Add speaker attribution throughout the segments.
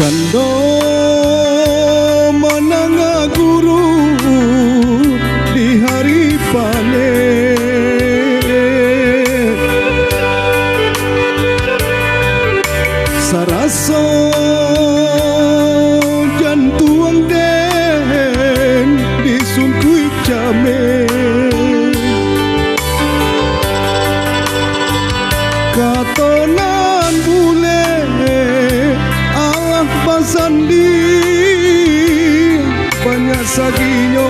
Speaker 1: Cando menanga guru di hari panen, saraso jantuang den di sunkui camen, katonan bule sandi banyak saginyo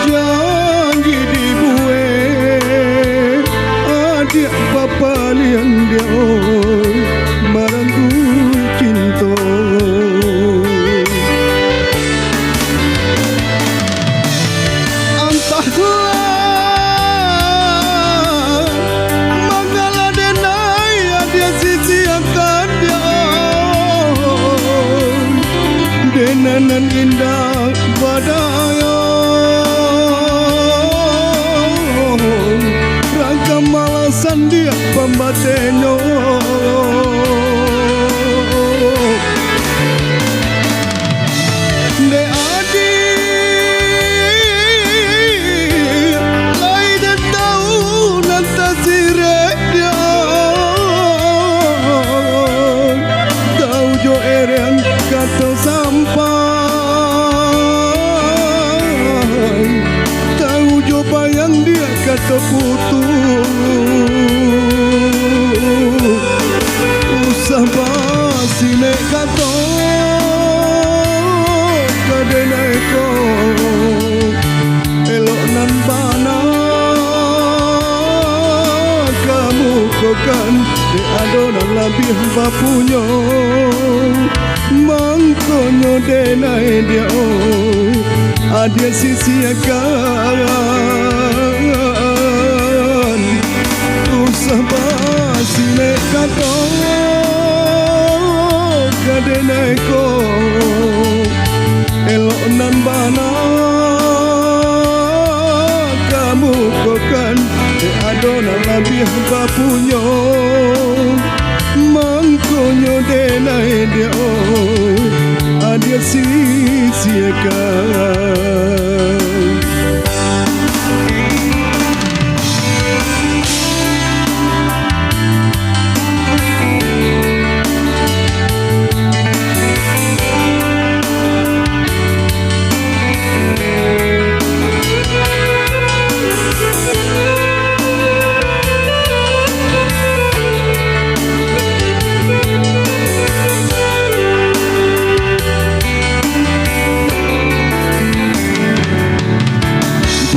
Speaker 1: janji dibue adik bapa liang dia marandu cinta denanan indah badaya rangka malasan dia pembateno de adi lai dan tahu nanta sirek dia tahu jo ereng kata sampai tahu jo bayang dia kata putus usah basi nek kata kadeneko elok nan bana kamu kokan de adonan labih bapunyo mangkonyo denai dia adia sisiakan usah basi nek kata kadenai ko elok nan bana kamu kokan de adonan labih bapunyo mangkonyo denai dia adia sisiakan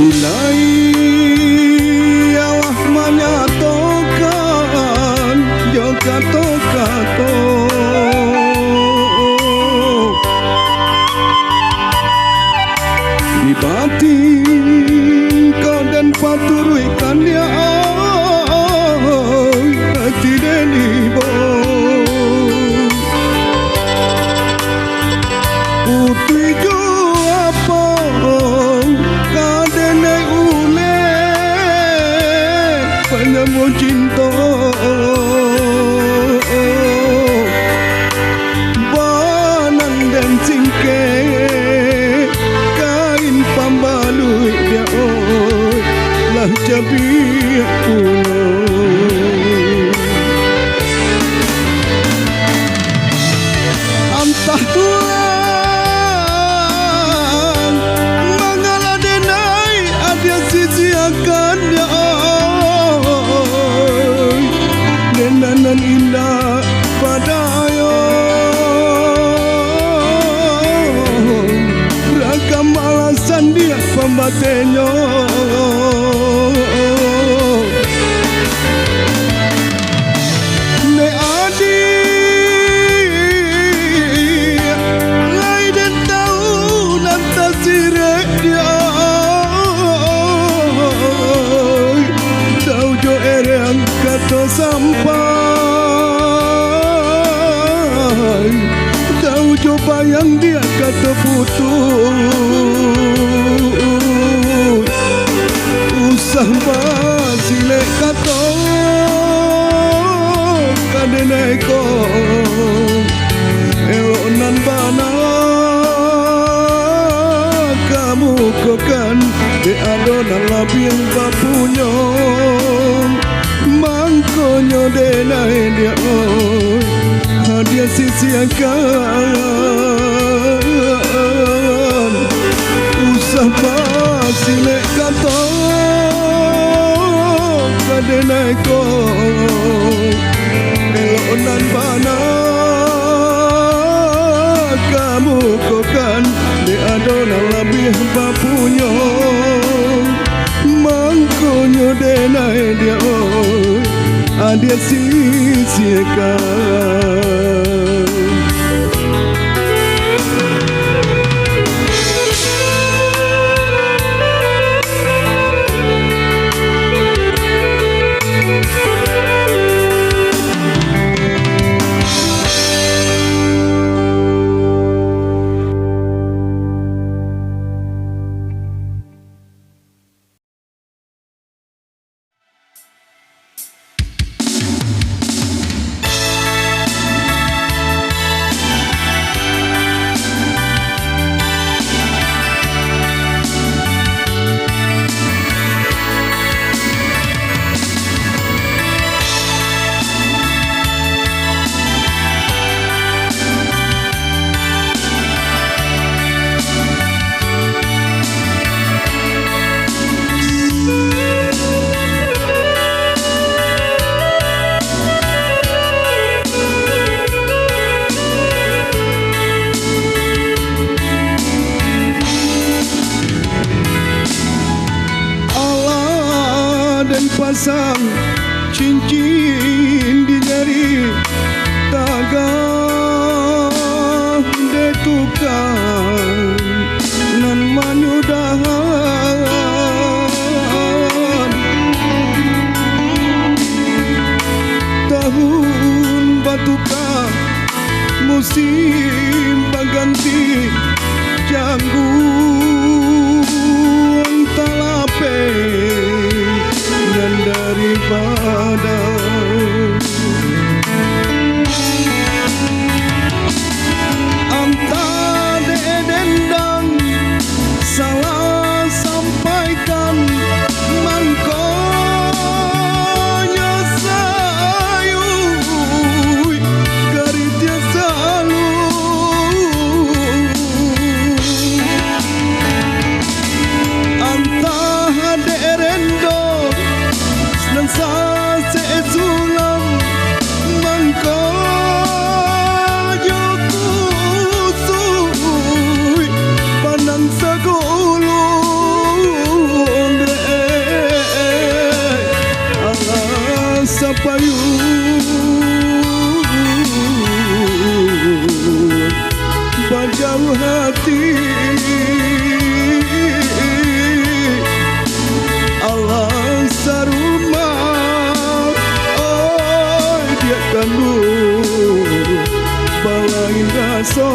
Speaker 1: Bilai Allah menyatakan jo kato-kato di batin kau dan paturikan dia tidak dibo putri jo apa kadenai ule penyembuh cinta banang dan singke kain pambalui dia lah cabi puno antah tulang mengalah denai ada sisiakan dia denanan indah padaya ragam alasan dia pembatenya ne adi sampai tahu coba yang dia kata putus usah masih lek kata kadeneko elonan bana kamu kokan de adonan labing bapunyo mangkonyo de nae dia oi hadiah sisiakan usah masih lek kata kadeneko elonan bana kamu kokan de adonan labih bapunyo mangkonyo de nae dia oi adia sisiakan. Pasang cincin di jari tagah de tukang nan manyudahan tahun batuka musim baganti janggung talape dan daripada anta dendang salah sampaikan mangkonya sayu garitnya salu anta derendo dan sase sulam mangkoyo kusui panang sagulung de Allah sapayu bajau hati Allah saruma oi dia kandu balain raso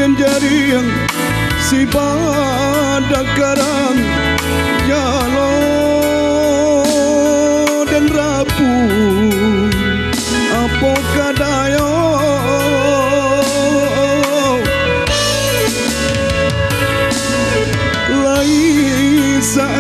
Speaker 1: dan jaring si badak karang jalo dan rapuh apa kadayo lai sa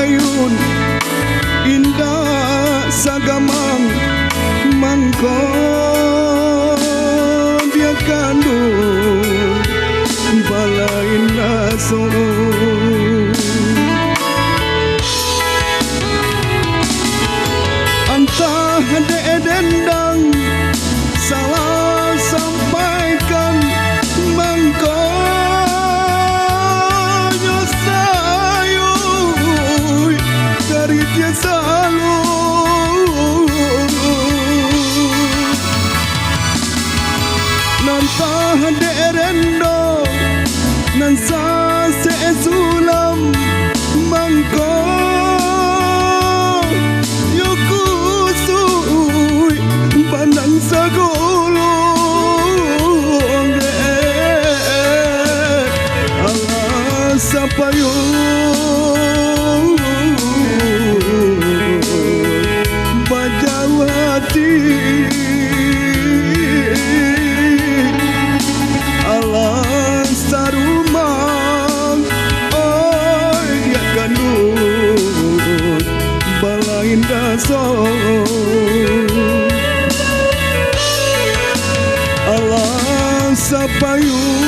Speaker 1: payung Bajawati alas sarumang oi dia kanut balain daso alas sapayung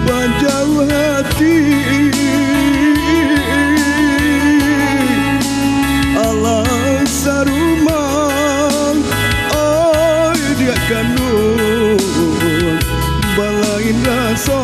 Speaker 1: Bajawati alas sarumang oi dia kanut balain daso